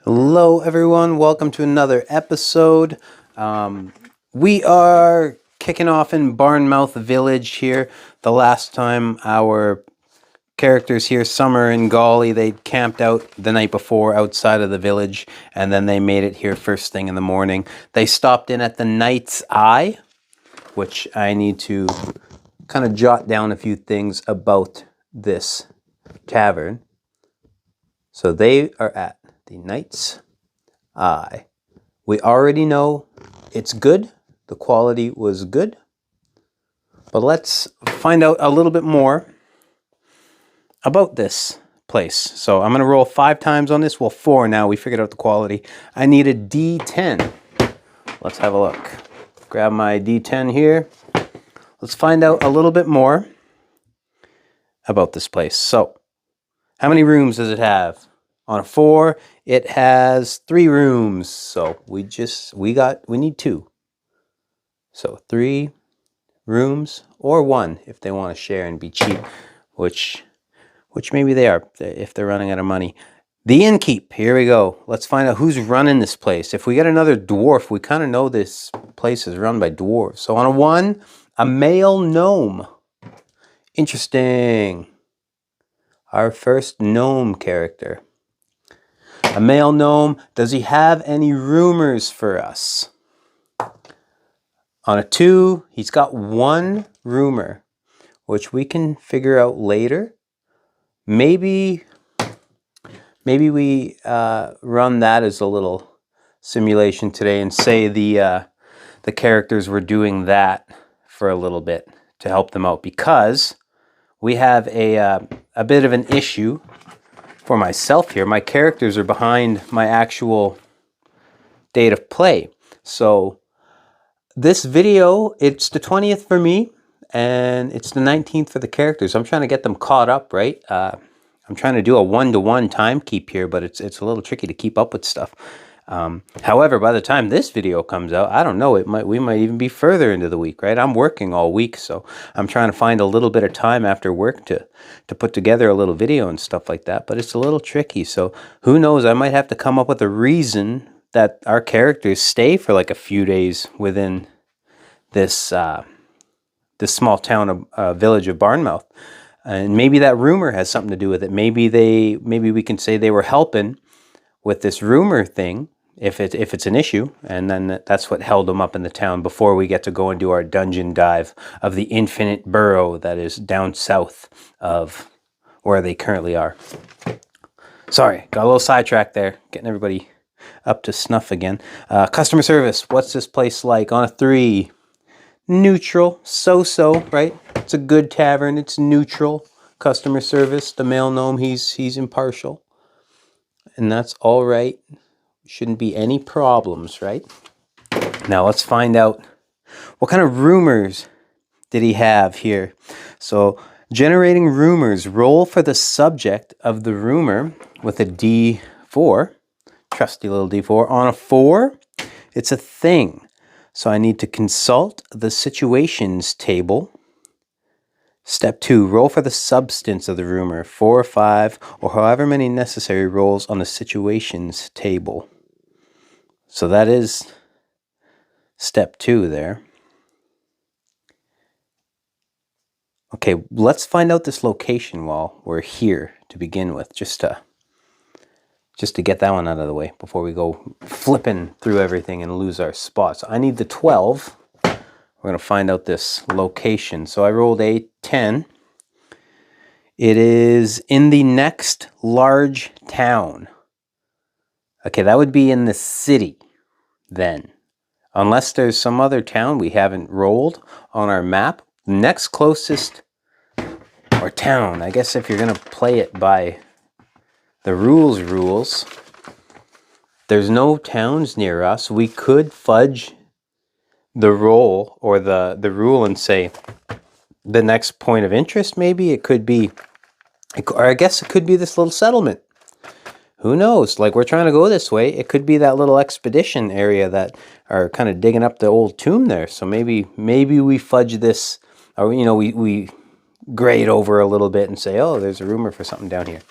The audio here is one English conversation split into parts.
Hello everyone, welcome to another episode. We are kicking off in Barnemouth Village here. The last time our characters here, Summer and Golly, they camped out the night before outside of the village, and then they made it here first thing in the morning. They stopped in at the Knight's Eye, which I need to kind of jot down a few things about this tavern. So they are at the Knight's Eye. We already know it's good. The quality was good. But let's find out a little bit more about this place. So I'm going to roll 5 times on this. Well, 4 now. We figured out the quality. I need a D10. Let's have a look. Grab my D10 here. Let's find out a little bit more about this place. So, how many rooms does it have? On a 4, it has 3 rooms. So we need 2. So 3 rooms or 1 if they want to share and be cheap, which maybe they are if they're running out of money. The innkeep, here we go. Let's find out who's running this place. If we get another dwarf, we kind of know this place is run by dwarves. So on a 1, a male gnome. Interesting. Our first gnome character. A male gnome. Does he have any rumors for us? On a 2, he's got 1 rumor, which we can figure out later. Maybe we run that as a little simulation today and say the characters were doing that for a little bit to help them out, because we have a bit of an issue for myself here. My characters are behind my actual date of play. So this video, it's the 20th for me, and it's the 19th for the characters. I'm trying to get them caught up, right? I'm trying to do a 1-to-1 time keep here, but it's a little tricky to keep up with stuff. However, by the time this video comes out, I don't know, we might even be further into the week, right? I'm working all week, so I'm trying to find a little bit of time after work to put together a little video and stuff like that, but it's a little tricky. So who knows, I might have to come up with a reason that our characters stay for like a few days within this this small town of village of Barnemouth. And maybe that rumor has something to do with it. Maybe we can say they were helping with this rumor thing, if it's an issue, and then that's what held them up in the town before we get to go and do our dungeon dive of the Infinite Burrow that is down south of where they currently are. Sorry, got a little sidetracked there, getting everybody up to snuff again. Customer service, what's this place like? On a 3, neutral, so-so, right? It's a good tavern, it's neutral. Customer service, the male gnome, he's impartial. And that's all right. Shouldn't be any problems, right? Now let's find out what kind of rumors did he have here. So generating rumors, roll for the subject of the rumor with a D4. Trusty little D4. On a 4, it's a thing. So I need to consult the situations table. Step 2, roll for the substance of the rumor, 4 or 5, or however many necessary rolls on the situations table. So that is step 2 there. Okay, let's find out this location while we're here to begin with, just to get that one out of the way before we go flipping through everything and lose our spots. I need the 12. We're going to find out this location. So I rolled a 10. It is in the next large town. Okay, that would be in the city then. Unless there's some other town we haven't rolled on our map. Next closest, or town, I guess if you're going to play it by the rules, there's no towns near us. We could fudge the roll or the rule and say the next point of interest. Maybe it could be, or I guess it could be this little settlement. Who knows? Like, we're trying to go this way. It could be that little expedition area that are kind of digging up the old tomb there. So maybe we fudge this, or we grade over a little bit and say, oh, there's a rumor for something down here.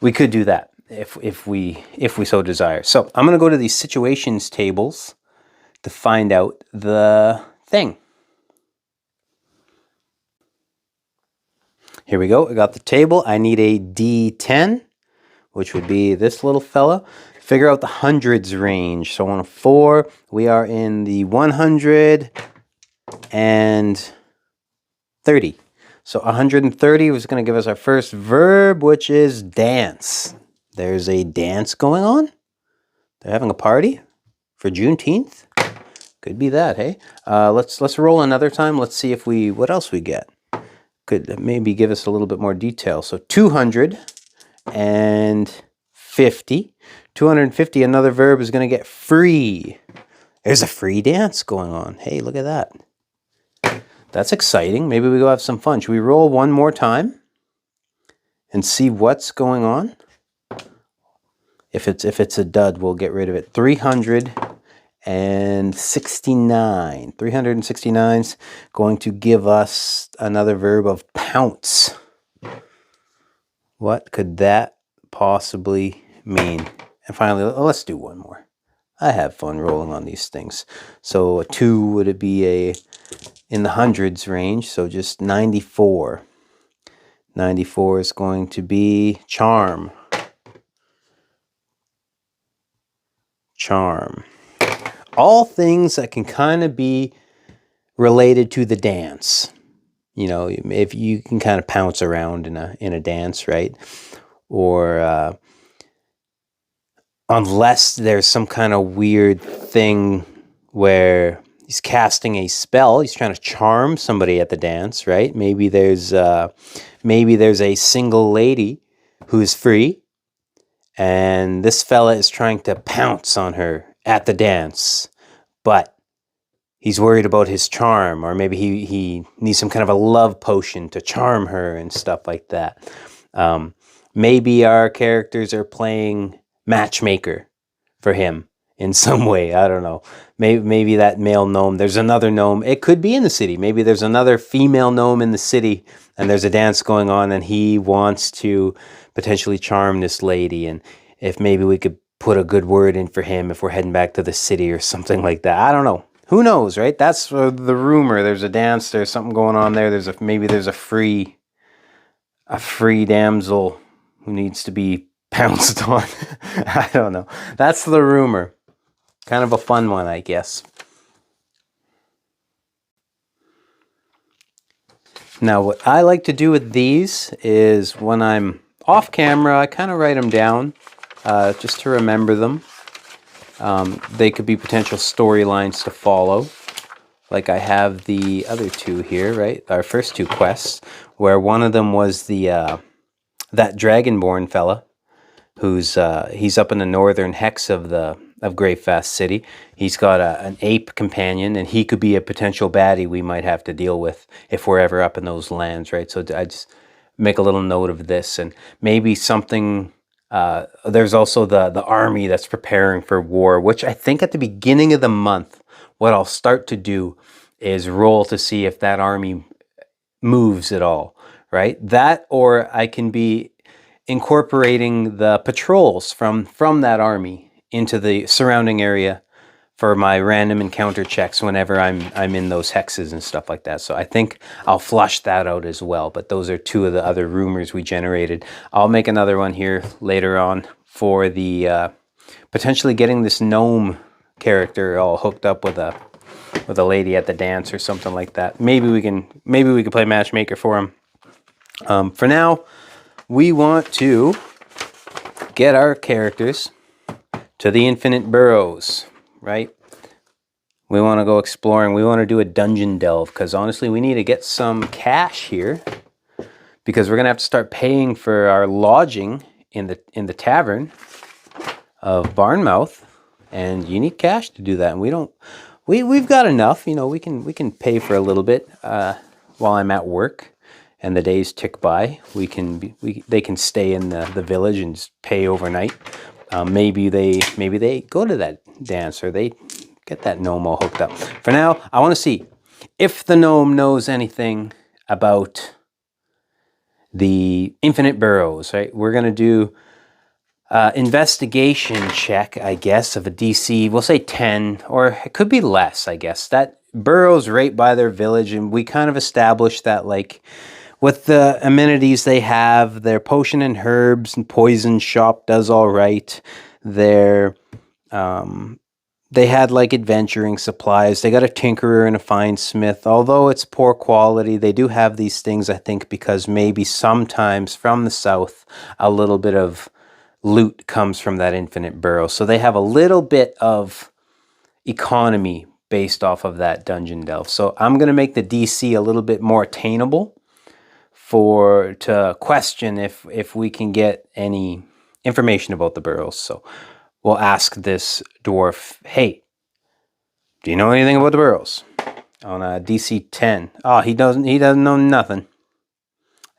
We could do that. if we so desire. So I'm going to go to these situations tables to find out the thing. Here we go. I got the table. I need a D10, which would be this little fella. Figure out the hundreds range. So on a 4, we are in the 130. So 130 was going to give us our first verb, which is dance. There's a dance going on. They're having a party for Juneteenth. Could be that, hey? Let's roll another time. Let's see if what else we get. Could maybe give us a little bit more detail. So 250. 250, another verb is going to get free. There's a free dance going on. Hey, look at that. That's exciting. Maybe we go have some fun. Should we roll one more time and see what's going on? If it's a dud, we'll get rid of it. 369. 369 is going to give us another verb of pounce. What could that possibly mean? And finally, let's do one more. I have fun rolling on these things. So a 2 would it be in the hundreds range, so just 94. 94 is going to be charm. Charm. All things that can kind of be related to the dance. You know, if you can kind of pounce around in a dance, right? Or unless there's some kind of weird thing where he's casting a spell, he's trying to charm somebody at the dance, right? Maybe there's a single lady who's free, and this fella is trying to pounce on her at the dance, but he's worried about his charm, or maybe he needs some kind of a love potion to charm her and stuff like that. Maybe our characters are playing matchmaker for him in some way. I don't know. Maybe that male gnome, there's another gnome. It could be in the city. Maybe there's another female gnome in the city and there's a dance going on and he wants to potentially charm this lady. And if maybe we could put a good word in for him if we're heading back to the city or something like that. I don't know. Who knows, right? That's the rumor. There's a dance. There's something going on there. Maybe there's a free damsel who needs to be pounced on. I don't know. That's the rumor. Kind of a fun one, I guess. Now, what I like to do with these is when I'm off camera, I kind of write them down just to remember them. They could be potential storylines to follow. Like I have the other two here, right? Our first two quests, where one of them was that Dragonborn fella, who's he's up in the northern hex of Greyfast City. He's got an ape companion, and he could be a potential baddie we might have to deal with if we're ever up in those lands, right? So I just make a little note of this, and maybe something. There's also the army that's preparing for war, which I think at the beginning of the month, what I'll start to do is roll to see if that army moves at all, right? That, or I can be incorporating the patrols from that army into the surrounding area for my random encounter checks whenever I'm in those hexes and stuff like that. So I think I'll flush that out as well. But those are two of the other rumors we generated. I'll make another one here later on for the potentially getting this gnome character all hooked up with a lady at the dance or something like that. Maybe we can play matchmaker for him. For now, we want to get our characters to the Infinite Burrows, right? We want to go exploring. We want to do a dungeon delve because honestly, we need to get some cash here because we're going to have to start paying for our lodging in the tavern of Barnemouth, and you need cash to do that. And we've got enough, you know, we can pay for a little bit while I'm at work. And the days tick by. They can stay in the village and just pay overnight. Maybe they go to that dance or they get that gnome all hooked up. For now, I want to see if the gnome knows anything about the Infinite Burrows. Right, we're gonna do investigation check, I guess, of a DC, we'll say 10, or it could be less, I guess. That Burrows right by their village, and we kind of established that, like, with the amenities they have, their potion and herbs and poison shop does all right. Their they had like adventuring supplies. They got a tinkerer and a fine smith. Although it's poor quality, they do have these things, I think, because maybe sometimes from the south, a little bit of loot comes from that Infinite Burrow. So they have a little bit of economy based off of that dungeon delve. So I'm going to make the DC a little bit more attainable to question if we can get any information about the burrows. So we'll ask this dwarf, hey, do you know anything about the burrows? On a DC 10. Oh, he doesn't know nothing.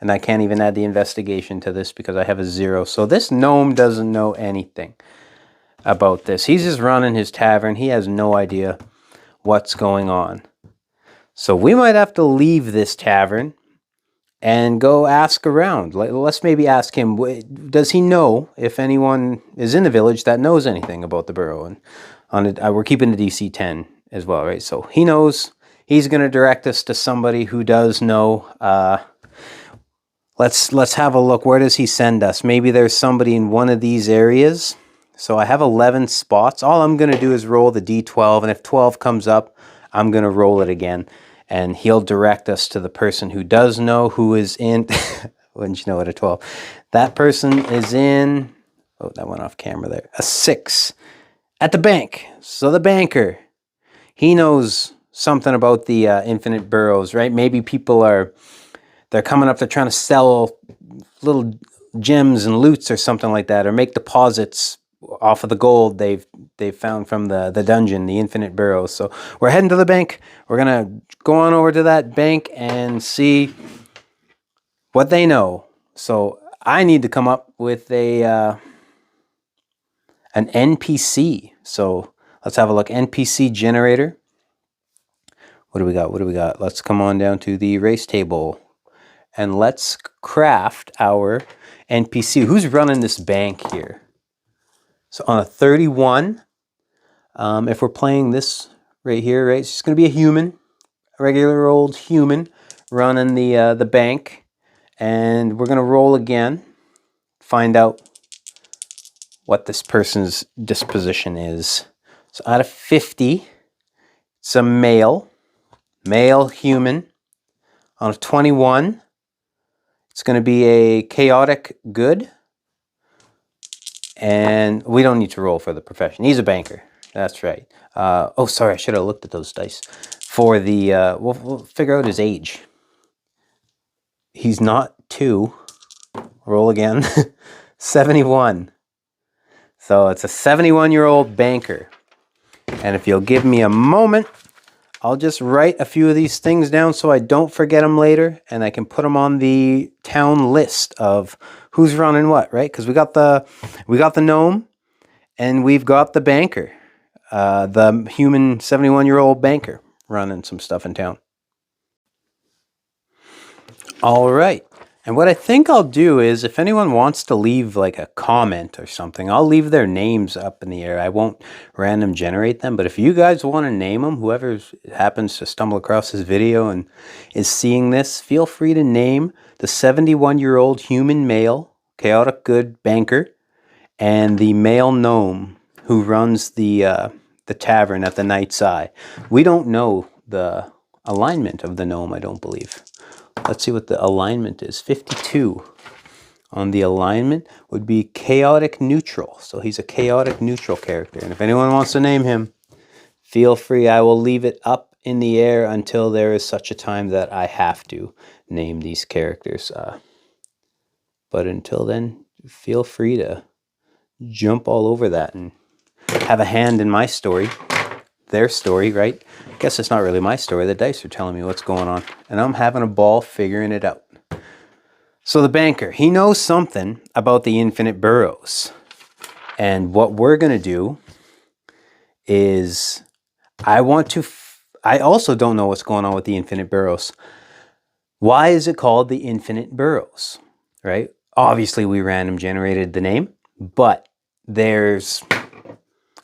And I can't even add the investigation to this because I have a 0. So this gnome doesn't know anything about this. He's just running his tavern. He has no idea what's going on. So we might have to leave this tavern and go ask around. Let's maybe ask him, does he know if anyone is in the village that knows anything about the burrow? And on it, we're keeping the DC 10 as well, right? So he knows. He's going to direct us to somebody who does know. Let's have a look. Where does he send us? Maybe there's somebody in one of these areas. So I have 11 spots. All I'm going to do is roll the D12, and if 12 comes up, I'm going to roll it again. And he'll direct us to the person who does know, who is in, wouldn't you know it, a 12. That person is in, oh, that went off camera there, a 6 at the bank. So the banker, he knows something about the Infinite Burrows, right? Maybe people they're coming up, they're trying to sell little gems and loots or something like that, or make deposits off of the gold they've found from the dungeon, the Infinite Burrows. So we're heading to the bank. We're gonna go on over to that bank and see what they know. So I need to come up with an NPC. So let's have a look. NPC generator. What do we got? What do we got? Let's come on down to the race table and let's craft our NPC. Who's running this bank here? So on a 31, if we're playing this right here, right, it's just going to be a human, a regular old human running the bank. And we're going to roll again, find out what this person's disposition is. So out of 50, it's a male human. On a 21, it's going to be a chaotic good. And we don't need to roll for the profession. He's a banker. That's right. Oh, sorry. I should have looked at those dice. For the, we'll figure out his age. He's not 2. Roll again. 71. So it's a 71-year-old banker. And if you'll give me a moment, I'll just write a few of these things down so I don't forget them later, and I can put them on the town list of who's running what, right? Because we got the gnome, and we've got the banker, the human 71-year-old banker running some stuff in town. All right. And what I think I'll do is, if anyone wants to leave like a comment or something, I'll leave their names up in the air. I won't random generate them, but if you guys want to name them, whoever happens to stumble across this video and is seeing this, feel free to name the 71-year-old human male, chaotic good banker, and the male gnome who runs the tavern at the Night's Eye. We don't know the alignment of the gnome, I don't believe. Let's see what the alignment is. 52 on the alignment would be chaotic neutral. So he's a chaotic neutral character. And if anyone wants to name him, feel free. I will leave it up in the air until there is such a time that I have to name these characters. But until then, feel free to jump all over that and have a hand in my story. Their story, right? I guess it's not really my story. The dice are telling me what's going on, and I'm having a ball figuring it out. So the banker, he knows something about the Infinite Burrows. And what we're going to do is, I also don't know what's going on with the Infinite Burrows. Why is it called the Infinite Burrows, right? Obviously, we random generated the name. but there's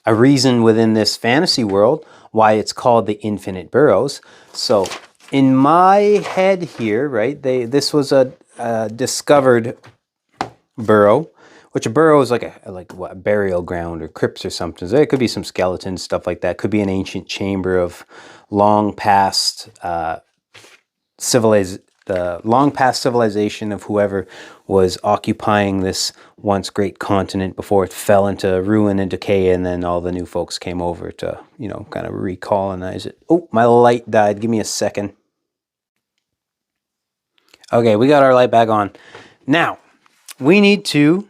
a reason within this fantasy world why it's called the Infinite Burrows. So in my head here, right, this was a discovered burrow, which a burrow is like a burial ground or crypts or something. So it could be some skeletons, stuff like that. Could be an ancient chamber of long past civilization of whoever was occupying this once great continent before it fell into ruin and decay, and then all the new folks came over to, you know, kind of recolonize it. Oh, my light died. Give me a second. Okay, we got our light back on. Now, we need to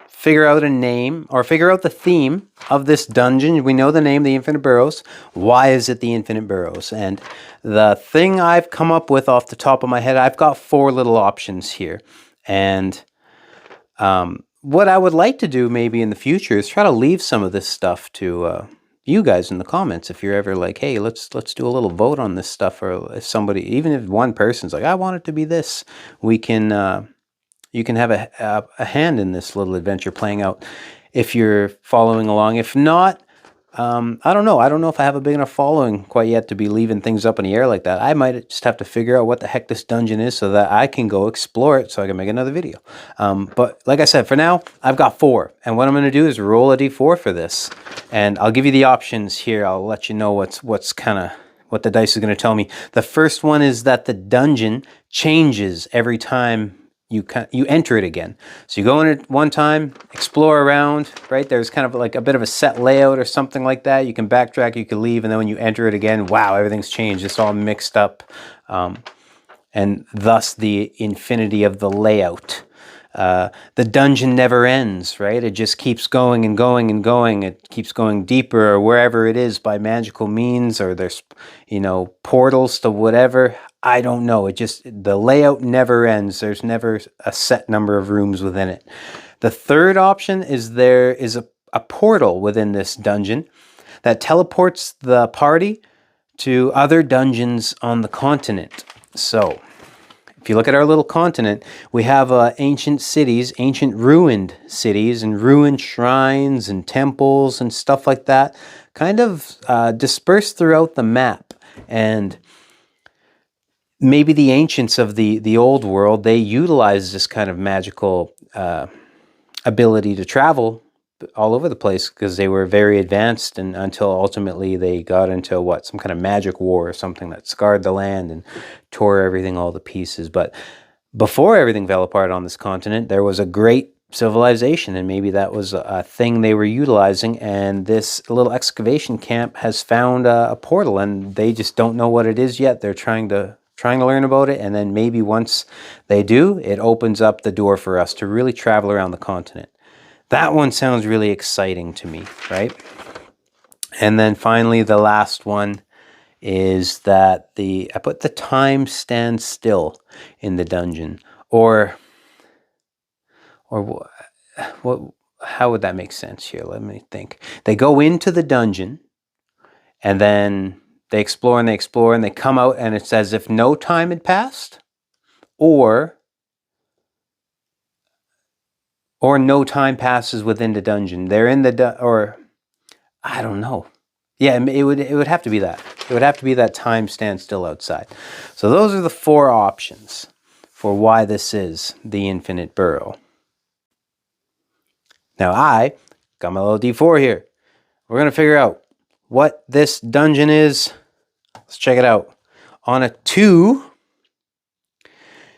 figure out a name, or figure out the theme of this dungeon. We know the name, the Infinite Burrows. Why is it the Infinite Burrows? And the thing I've come up with off the top of my head, I've got 4 little options here. And what I would like to do maybe in the future is try to leave some of this stuff to you guys in the comments. If you're ever like, hey, let's do a little vote on this stuff, or if somebody, even if one person's like, I want it to be this, we can... you can have a hand in this little adventure playing out if you're following along. If not, I don't know. I don't know if I have a big enough following quite yet to be leaving things up in the air like that. I might just have to figure out what the heck this dungeon is so that I can go explore it so I can make another video. But like I said, for now, I've got 4. And what I'm going to do is roll a d4 for this. And I'll give you the options here. I'll let you know what the dice is going to tell me. The first one is that the dungeon changes every time you enter it again. So you go in it one time, explore around, right? There's kind of like a bit of a set layout or something like that. You can backtrack, you can leave, and then when you enter it again, wow, everything's changed. It's all mixed up. And thus the infinity of the layout. The dungeon never ends, right? It just keeps going and going and going. It keeps going deeper, or wherever it is by magical means, or there's, you know, portals to whatever. I don't know. The layout never ends. There's never a set number of rooms within it. The third option is there is a portal within this dungeon that teleports the party to other dungeons on the continent. So if you look at our little continent, we have ancient cities, ancient ruined cities, and ruined shrines and temples and stuff like that, kind of dispersed throughout the map. And maybe the ancients of the old world, they utilized this kind of magical ability to travel all over the place because they were very advanced, and until ultimately they got into some kind of magic war or something that scarred the land and tore everything all to pieces. But before everything fell apart on this continent, there was a great civilization, and maybe that was a thing they were utilizing, and this little excavation camp has found a portal, and they just don't know what it is yet. They're trying to learn about it, and then maybe once they do, it opens up the door for us to really travel around the continent. That one sounds really exciting to me, right? And then finally, the last one is that I put the time stands still in the dungeon, or what? How would that make sense here? Let me think. They go into the dungeon, and then they explore and they explore, and they come out, and it's as if no time had passed, or no time passes within the dungeon. They're in or I don't know. Yeah, it would have to be that. It would have to be that time stands still outside. So those are the 4 options for why this is the Infinite Burrow. Now I got my little D4 here. We're going to figure out what this dungeon is. Let's check it out. On a 2,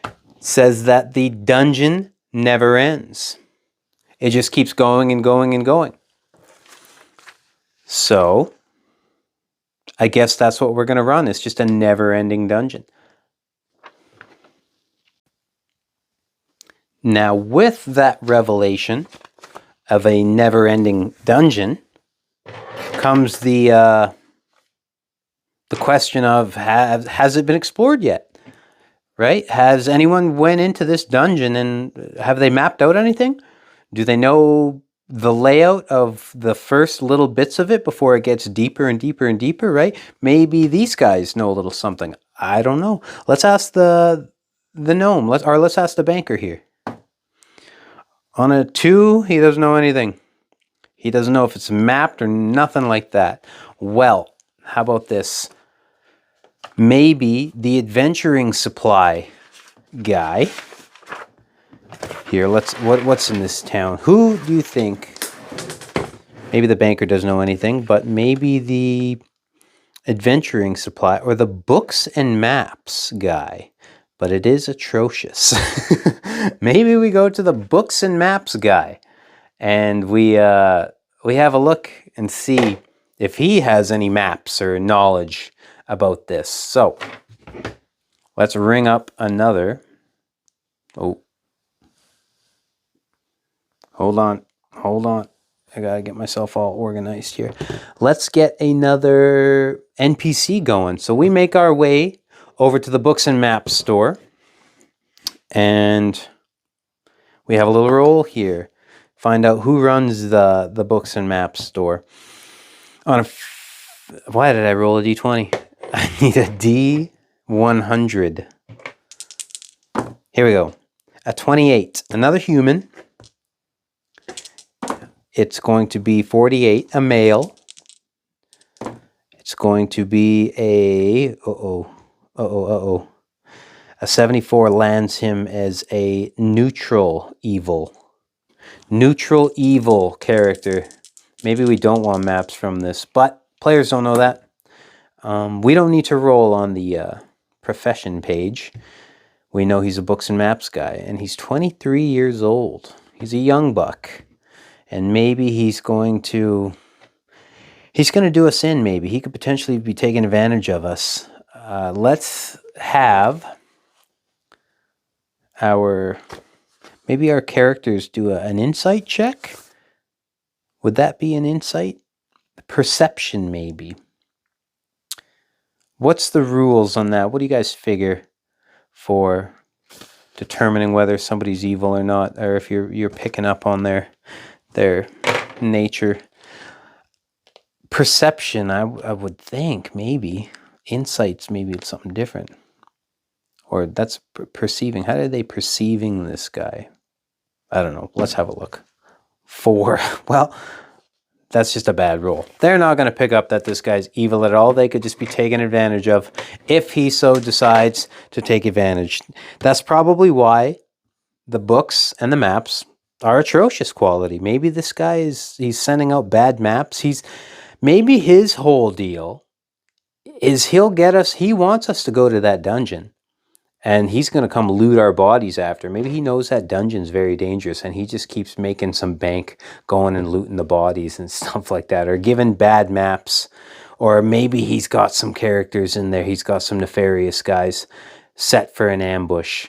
it says that the dungeon never ends. It just keeps going and going and going. So I guess that's what we're going to run. It's just a never-ending dungeon. Now, with that revelation of a never-ending dungeon comes the question of has it been explored yet? Right? Has anyone went into this dungeon and have they mapped out anything? Do they know the layout of the first little bits of it before it gets deeper and deeper and deeper, right? Maybe these guys know a little something. I don't know. Let's ask the gnome. Let's ask the banker here. On a 2, he doesn't know anything. He doesn't know if it's mapped or nothing like that. Well, how about this? Maybe the adventuring supply guy. Here, what's in this town? Who do you think? Maybe the banker doesn't know anything, but maybe the adventuring supply or the books and maps guy. But it is atrocious. Maybe we go to the books and maps guy, and we have a look and see if he has any maps or knowledge about this. So let's ring up another. Oh, hold on. I gotta get myself all organized here. Let's get another NPC going. So we make our way over to the books and maps store, and we have a little roll here. Find out who runs the books and maps store. Why did I roll a d20? I need a d100. Here we go. A 28. Another human. It's going to be 48, a male. It's going to be a a 74 lands him as a neutral evil. Neutral evil character. Maybe we don't want maps from this, but players don't know that. We don't need to roll on the profession page. We know he's a books and maps guy, and he's 23 years old. He's a young buck. And maybe he's going to do us in, maybe. He could potentially be taking advantage of us. Let's have maybe our characters do an insight check. Would that be an insight? Perception, maybe. What's the rules on that? What do you guys figure for determining whether somebody's evil or not, or if you're picking up on their nature? Perception, I would think, maybe. Insights, maybe it's something different. Or that's perceiving. How are they perceiving this guy? I don't know. Let's have a look. 4. Well, that's just a bad roll. They're not going to pick up that this guy's evil at all. They could just be taken advantage of if he so decides to take advantage. That's probably why the books and the maps are atrocious quality. Maybe this guy he's sending out bad maps. Maybe his whole deal is he wants us to go to that dungeon, and he's going to come loot our bodies after. Maybe he knows that dungeon's very dangerous, and he just keeps making some bank going and looting the bodies and stuff like that, or giving bad maps. Or maybe he's got some characters in there. He's got some nefarious guys set for an ambush.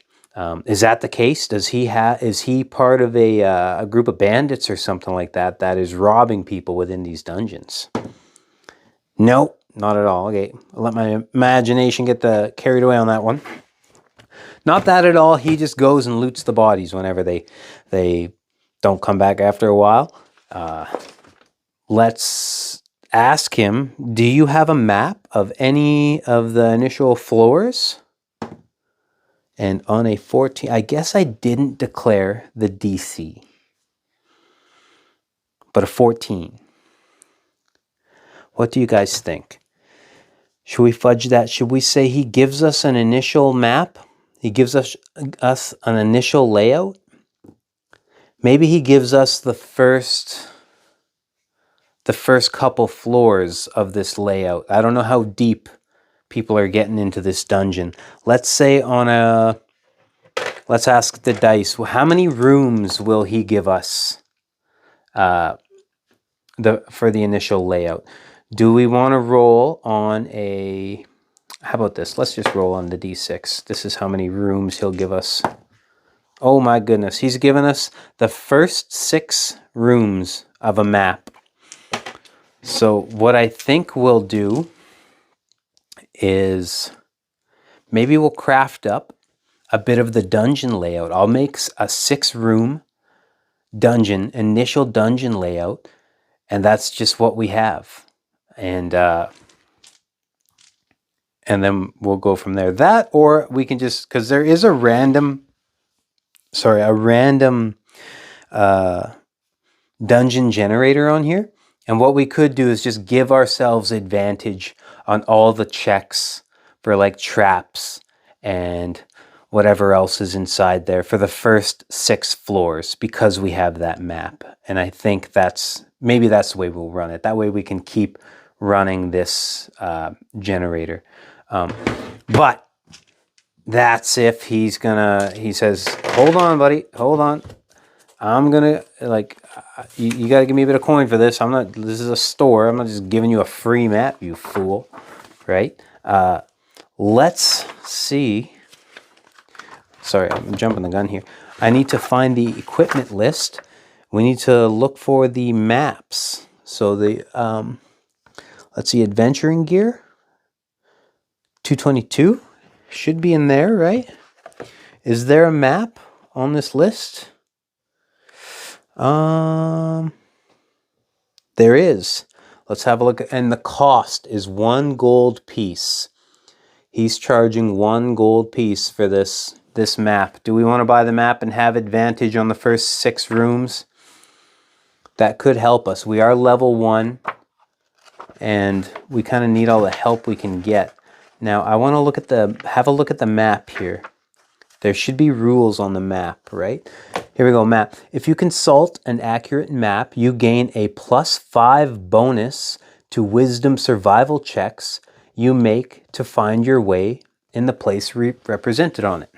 Is that the case? Is he part of a group of bandits or something like that is robbing people within these dungeons? Nope, not at all. Okay, I'll let my imagination get carried away on that one. Not that at all. He just goes and loots the bodies whenever they don't come back after a while. Let's ask him, do you have a map of any of the initial floors? And on a 14, I guess I didn't declare the DC. But a 14. What do you guys think? Should we fudge that? Should we say he gives us an initial map? He gives us an initial layout? Maybe he gives us the first couple floors of this layout. I don't know how deep people are getting into this dungeon. Let's say let's ask the dice, how many rooms will he give us for the initial layout? Do we want to roll on how about this? Let's just roll on the D6. This is how many rooms he'll give us. Oh my goodness, he's given us the first 6 rooms of a map. So what I think we'll do is maybe we'll craft up a bit of the dungeon layout. I'll make a 6-room initial dungeon layout, and that's just what we have. And then we'll go from there. That, or we can just, because there is a random dungeon generator on here. And what we could do is just give ourselves advantage on all the checks for like traps and whatever else is inside there for the first 6 floors because we have that map. And I think maybe that's the way we'll run it. That way we can keep running this generator. But that's if he says, hold on, buddy, hold on. I'm gonna, like, you gotta give me a bit of coin for this. This is a store. I'm not just giving you a free map, you fool. Right? Let's see. Sorry, I'm jumping the gun here. I need to find the equipment list. We need to look for the maps. So let's see, adventuring gear. 222 should be in there, right? Is there a map on this list? There is. Let's have a look. And the cost is 1 gold piece. He's charging 1 gold piece for this map. Do we want to buy the map and have advantage on the first 6 rooms? That could help us. We are level 1, and we kind of need all the help we can get. Now, I want to have a look at the map here. There should be rules on the map, right? Here we go, map. If you consult an accurate map, you gain a +5 bonus to wisdom survival checks you make to find your way in the place represented on it.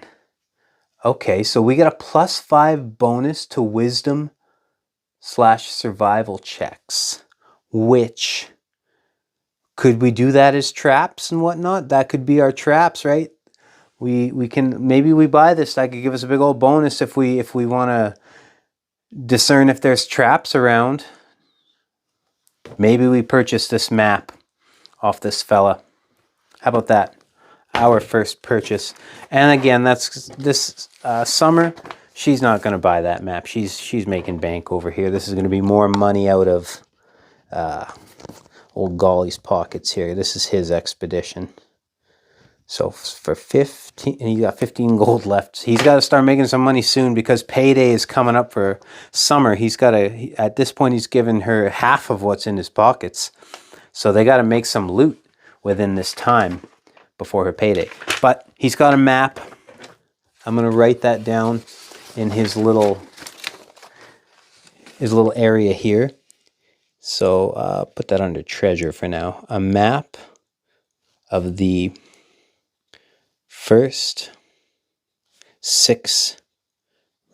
Okay, so we get a +5 bonus to wisdom/survival checks, which, could we do that as traps and whatnot? That could be our traps, right? We can, maybe we buy this. That could give us a big old bonus if we want to discern if there's traps around. Maybe we purchase this map off this fella. How about that? Our first purchase. And again, that's this Summer. She's not going to buy that map. She's making bank over here. This is going to be more money out of old Golly's pockets here. This is his expedition. So for 15, and he got 15 gold left. He's got to start making some money soon because payday is coming up for Summer. He's got to, at this point, he's given her half of what's in his pockets. So they got to make some loot within this time before her payday. But he's got a map. I'm going to write that down in his little area here. So put that under treasure for now. A map of the first 6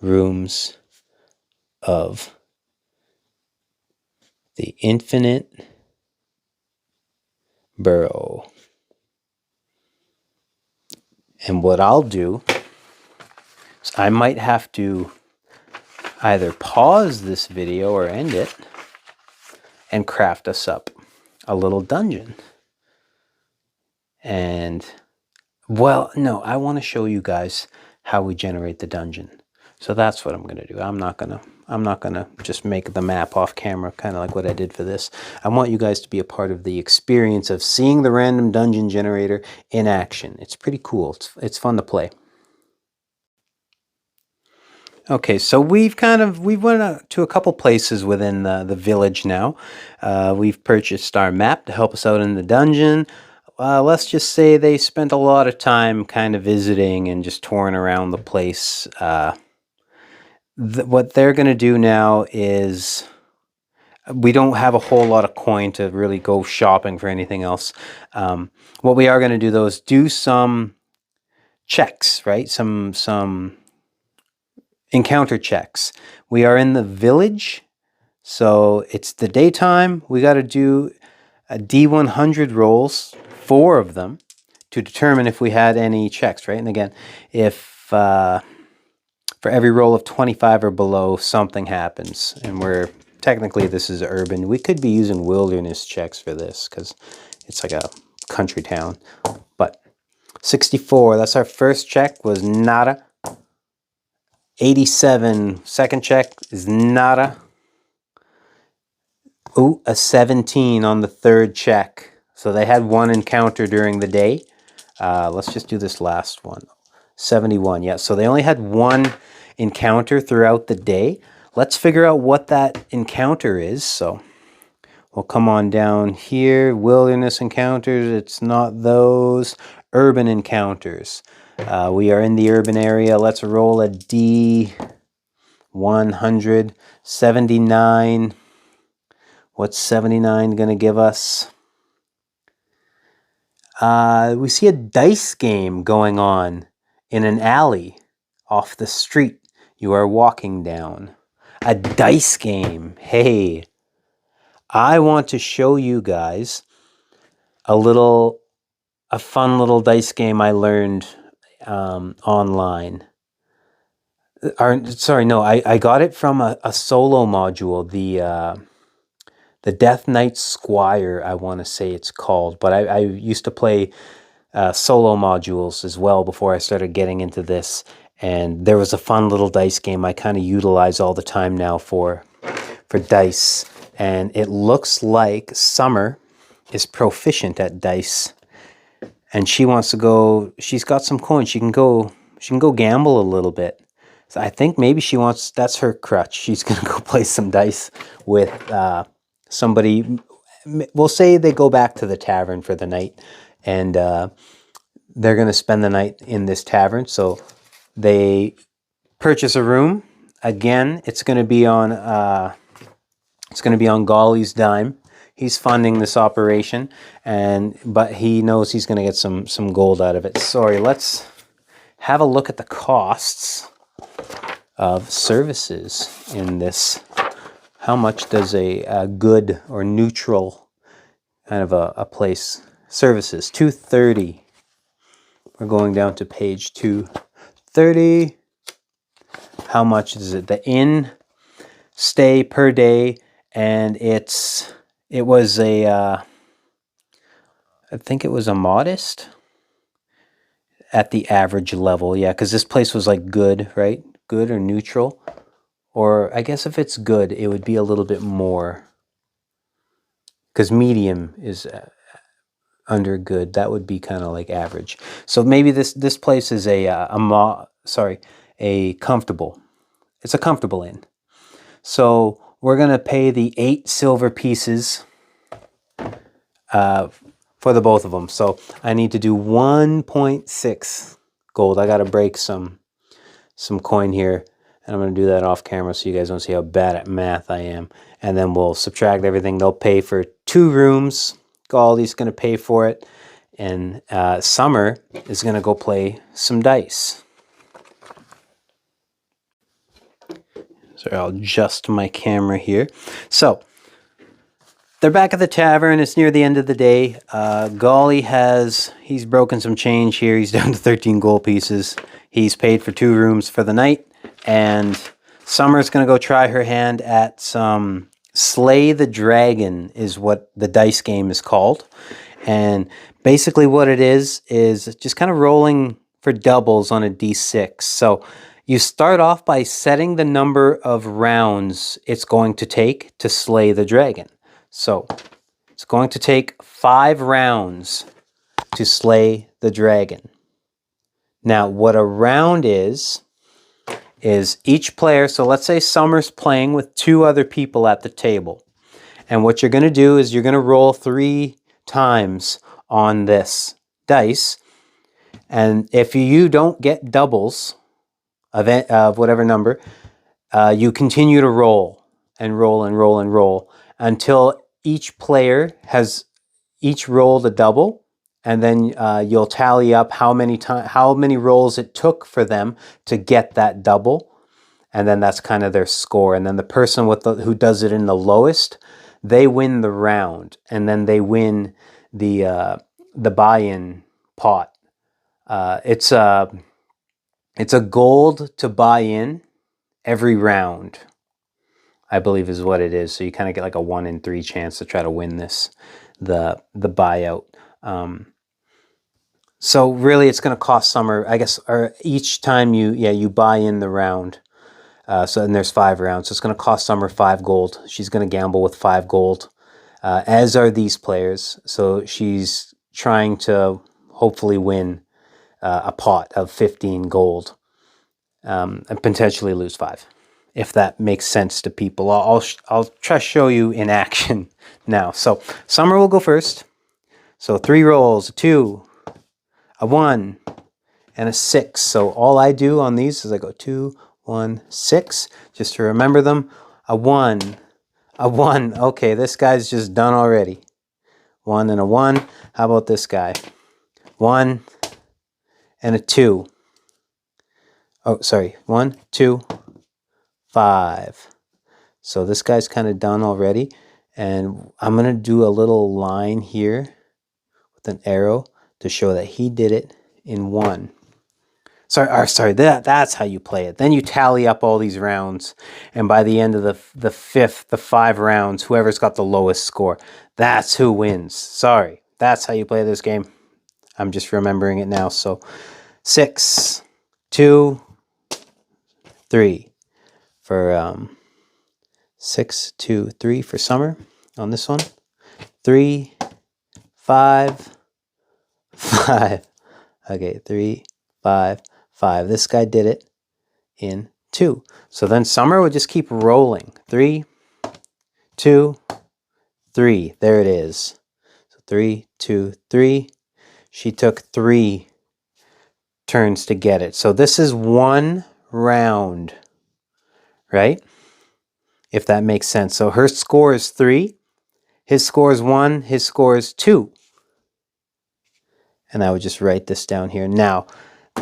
rooms of the Infinite Burrow. And what I'll do is I might have to either pause this video or end it and craft us up a little dungeon. And, well, no, I want to show you guys how we generate the dungeon. So that's what I'm going to do. I'm not going to just make the map off camera, kind of like what I did for this. I want you guys to be a part of the experience of seeing the random dungeon generator in action. It's pretty cool. It's fun to play. Okay, so we've went out to a couple places within the village now. We've purchased our map to help us out in the dungeon. Let's just say they spent a lot of time kind of visiting and just touring around the place. What they're going to do now is, we don't have a whole lot of coin to really go shopping for anything else. What we are going to do, though, is do some checks, right? Some encounter checks. We are in the village, so it's the daytime. We got to do a D100 rolls, 4 of them, to determine if we had any checks, right? And again, if for every roll of 25 or below, something happens. And technically this is urban. We could be using wilderness checks for this because it's like a country town. But 64, that's our first check, was nada. 87, second check is nada. Ooh, a 17 on the third check. So they had 1 encounter during the day. Let's just do this last one. 71, yeah. So they only had 1 encounter throughout the day. let's figure out what that encounter is. So we'll come on down here. Wilderness encounters. It's not those. Urban encounters. We are in the urban area. Let's roll a D100. 79. What's 79 going to give us? We see a dice game going on in an alley off the street you are walking down. A dice game. Hey, I want to show you guys a fun little dice game I learned online. I got it from a solo module, the Death Knight Squire, I want to say it's called. But I used to play solo modules as well before I started getting into this. And there was a fun little dice game I kind of utilize all the time now for dice. And it looks like Summer is proficient at dice. And she wants to go, she's got some coins. She can go gamble a little bit. So I think maybe that's her crutch. She's going to go play some dice with somebody. We'll say they go back to the tavern for the night, and they're going to spend the night in this tavern. So they purchase a room. Again, it's going to be on Golly's dime. He's funding this operation, but he knows he's going to get some gold out of it. Sorry, let's have a look at the costs of services in this. How much does a good or neutral kind of a place services? 230. We're going down to page 230. How much is it? The inn stay per day, and I think it was a modest at the average level. Yeah, because this place was like good, right? Good or neutral. Or I guess if it's good, it would be a little bit more. Because medium is under good. That would be kind of like average. So maybe this place is a comfortable. It's a comfortable inn. So we're going to pay the 8 silver pieces for the both of them. So I need to do 1.6 gold. I got to break some coin here. And I'm going to do that off camera so you guys don't see how bad at math I am. And then we'll subtract everything. They'll pay for 2 rooms. Golly's going to pay for it. And Summer is going to go play some dice. So I'll adjust my camera here. So they're back at the tavern. It's near the end of the day. Golly he's broken some change here. He's down to 13 gold pieces. He's paid for 2 rooms for the night. And Summer's going to go try her hand at some Slay the Dragon is what the dice game is called. And basically what it is just kind of rolling for doubles on a d6. So you start off by setting the number of rounds it's going to take to slay the dragon. So it's going to take 5 rounds to slay the dragon. Now what a round is each player, so let's say Summer's playing with 2 other people at the table. And what you're going to do is you're going to roll 3 times on this dice. And if you don't get doubles of whatever number, you continue to roll and roll and roll and roll until each player has each rolled a double. And then you'll tally up how many rolls it took for them to get that double, and then that's kind of their score. And then the person who does it in the lowest, they win the round, and then they win the buy-in pot. It's a gold to buy in every round, I believe is what it is. So you kind of get like a 1 in 3 chance to try to win the buyout. So really it's going to cost Summer, I guess, or each time you buy in the round. So then there's 5 rounds. So it's going to cost Summer 5 gold. She's going to gamble with 5 gold, as are these players. So she's trying to hopefully win a pot of 15 gold, and potentially lose 5. if that makes sense to people. I'll try to show you in action now. So Summer will go first. So 3 rolls, a 2, a 1, and a 6. So all I do on these is I go 2, 1, 6, just to remember them. A 1, a 1. Okay, this guy's just done already. 1 and a 1. How about this guy? 1 and a 2. Oh, sorry. 1, 2, 5. So this guy's kind of done already. And I'm going to do a little line here with an arrow to show that he did it in 1. Sorry, that's how you play it. Then you tally up all these rounds. And by the end of the 5 rounds, whoever's got the lowest score, that's who wins. Sorry, that's how you play this game. I'm just remembering it now. So 6, 2, 3 for 6, 2, 3 for Summer on this one. 3, 5, 5. Okay, 3, 5, 5. This guy did it in 2. So then Summer would just keep rolling. 3, 2, 3. There it is. So 3, 2, 3. She took 3 turns to get it. So this is 1 round, right? If that makes sense. So her score is 3. His score is 1. His score is 2. And I would just write this down here. Now,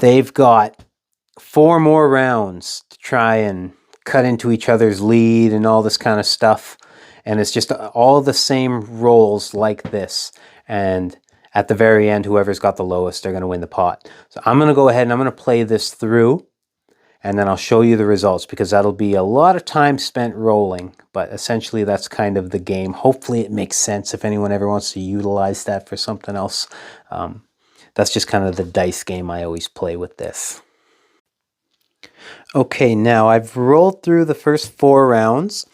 they've got 4 more rounds to try and cut into each other's lead and all this kind of stuff. And it's just all the same rolls like this. And at the very end, whoever's got the lowest, they're going to win the pot. So I'm going to go ahead and I'm going to play this through. And then I'll show you the results, because that'll be a lot of time spent rolling. But essentially, that's kind of the game. Hopefully it makes sense if anyone ever wants to utilize that for something else. That's just kind of the dice game I always play with this. Okay, now I've rolled through the first 4 rounds.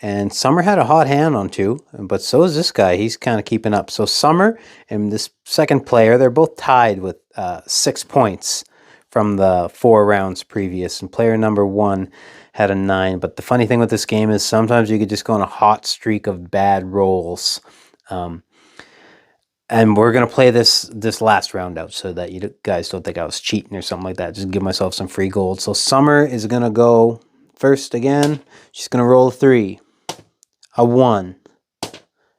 And Summer had a hot hand on 2, but so is this guy. He's kind of keeping up. So Summer and this second player, they're both tied with 6 points from the 4 rounds previous. And player number 1 had a 9. But the funny thing with this game is sometimes you could just go on a hot streak of bad rolls. And we're going to play this last round out so that you guys don't think I was cheating or something like that. Just give myself some free gold. So Summer is going to go first again. She's going to roll a 3, a 1,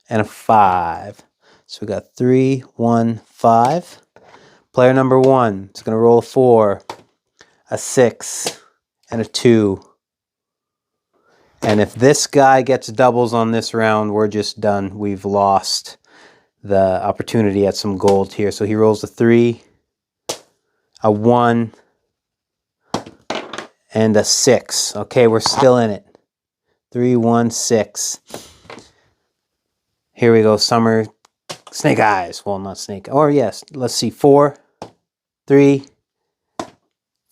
and a 5. So we got 3, 1, 5. Player number 1 is going to roll a 4, a 6, and a 2. And if this guy gets doubles on this round, we're just done. We've lost the opportunity at some gold here. So he rolls a 3, a 1, and a 6. Okay, we're still in it. 3, 1, 6. Here we go. Summer. Snake eyes. Well, not snake. Or yes. Let's see. 4, 3,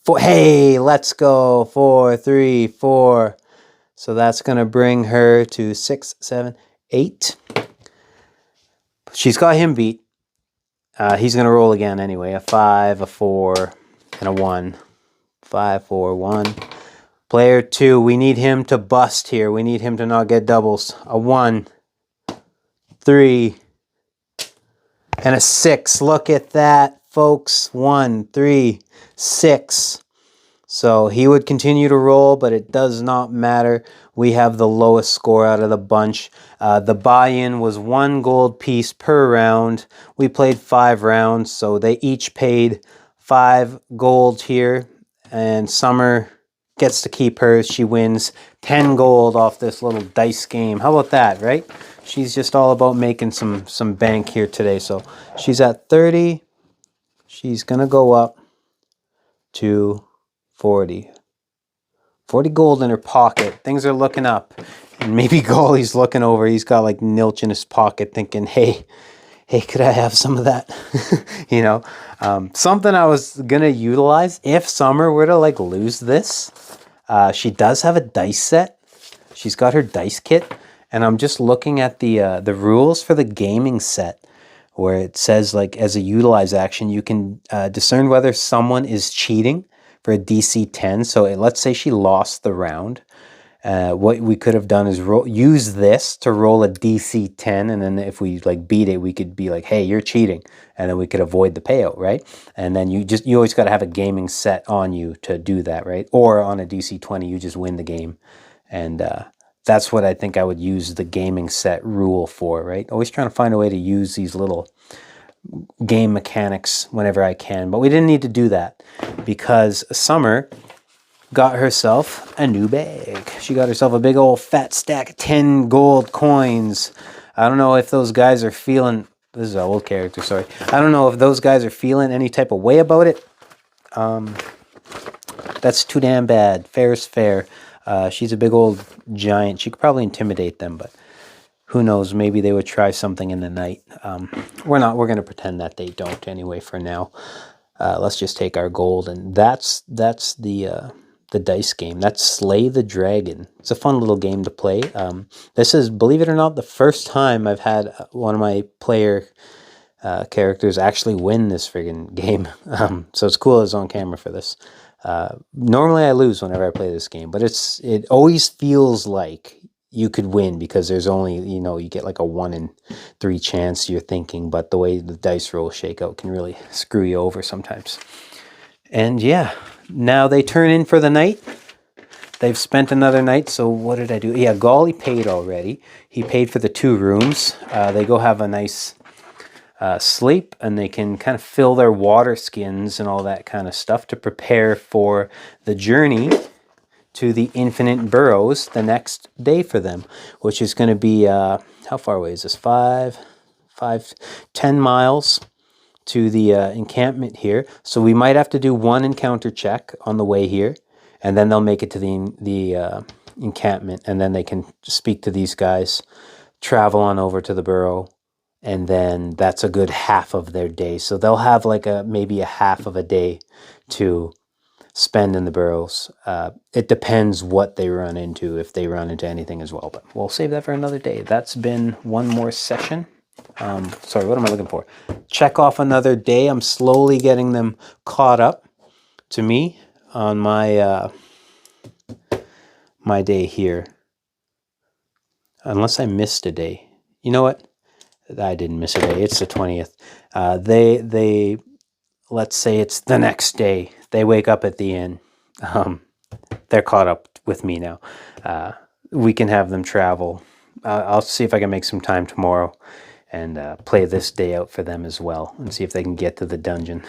4. Hey, let's go. 4, 3, 4. So that's going to bring her to 6, 7, 8. She's got him beat. He's going to roll again anyway. A 5, a 4, and a 1. 5, 4, 1. Player 2, we need him to bust here. We need him to not get doubles. A 1, 3, and a 6. Look at that, folks. 1, 3, 6. So he would continue to roll, but it does not matter. We have the lowest score out of the bunch. The buy-in was 1 gold piece per round. We played 5 rounds, so they each paid 5 gold here. And Summer gets to keep hers. She wins 10 gold off this little dice game. How about that, right? She's just all about making some bank here today. So she's at 30. She's going to go up to 40. 40 gold in her pocket. Things are looking up. And maybe Golly's looking over. He's got like nilch in his pocket thinking, hey, could I have some of that? You know, something I was going to utilize if Summer were to like lose this. She does have a dice set. She's got her dice kit. And I'm just looking at the rules for the gaming set, where it says, like, as a utilize action, you can discern whether someone is cheating for a DC 10. So let's say she lost the round. What we could have done is use this to roll a DC 10, and then if we like beat it, we could be like, hey, you're cheating, and then we could avoid the payout, right? And then you always got to have a gaming set on you to do that, right? Or on a DC 20, you just win the game. And that's what I think I would use the gaming set rule for, right? Always trying to find a way to use these little game mechanics whenever I can. But we didn't need to do that because Summer got herself a new bag. She got herself a big old fat stack of 10 gold coins. I don't know if those guys are feeling... This is an old character, sorry. I don't know if those guys are feeling any type of way about it. That's too damn bad. Fair is fair. She's a big old giant. She could probably intimidate them, but who knows? Maybe they would try something in the night. We're going to pretend that they don't anyway for now. Let's just take our gold, and that's the dice game. That's Slay the Dragon. It's a fun little game to play. This is, believe it or not, the first time I've had one of my player characters actually win this friggin' game. So it's cool it's on camera for this. Normally I lose whenever I play this game, but it always feels like you could win because there's only, you get like a 1 in 3 chance you're thinking, but the way the dice rolls shake out can really screw you over sometimes. And yeah, now they turn in for the night. They've spent another night, so what did I do? Yeah, Golly paid already. He paid for the 2 rooms. They go have a nice sleep, and they can kind of fill their water skins and all that kind of stuff to prepare for the journey to the Infinite Burrows the next day for them, which is going to be, how far away is this? 10 miles to the encampment here. So we might have to do 1 encounter check on the way here, and then they'll make it to the encampment, and then they can speak to these guys, travel on over to the burrow, and then that's a good half of their day. So they'll have like maybe a half of a day to spend in the burrows. It depends what they run into, if they run into anything as well, but we'll save that for another day. That's been one more session. Sorry, what am I looking for? Check off another day. I'm slowly getting them caught up to me on my my day here. Unless I missed a day. You know what? I didn't miss a day. It's the 20th. They let's say it's the next day. They wake up at the inn. They're caught up with me now. We can have them travel. I'll see if I can make some time tomorrow and play this day out for them as well and see if they can get to the dungeon.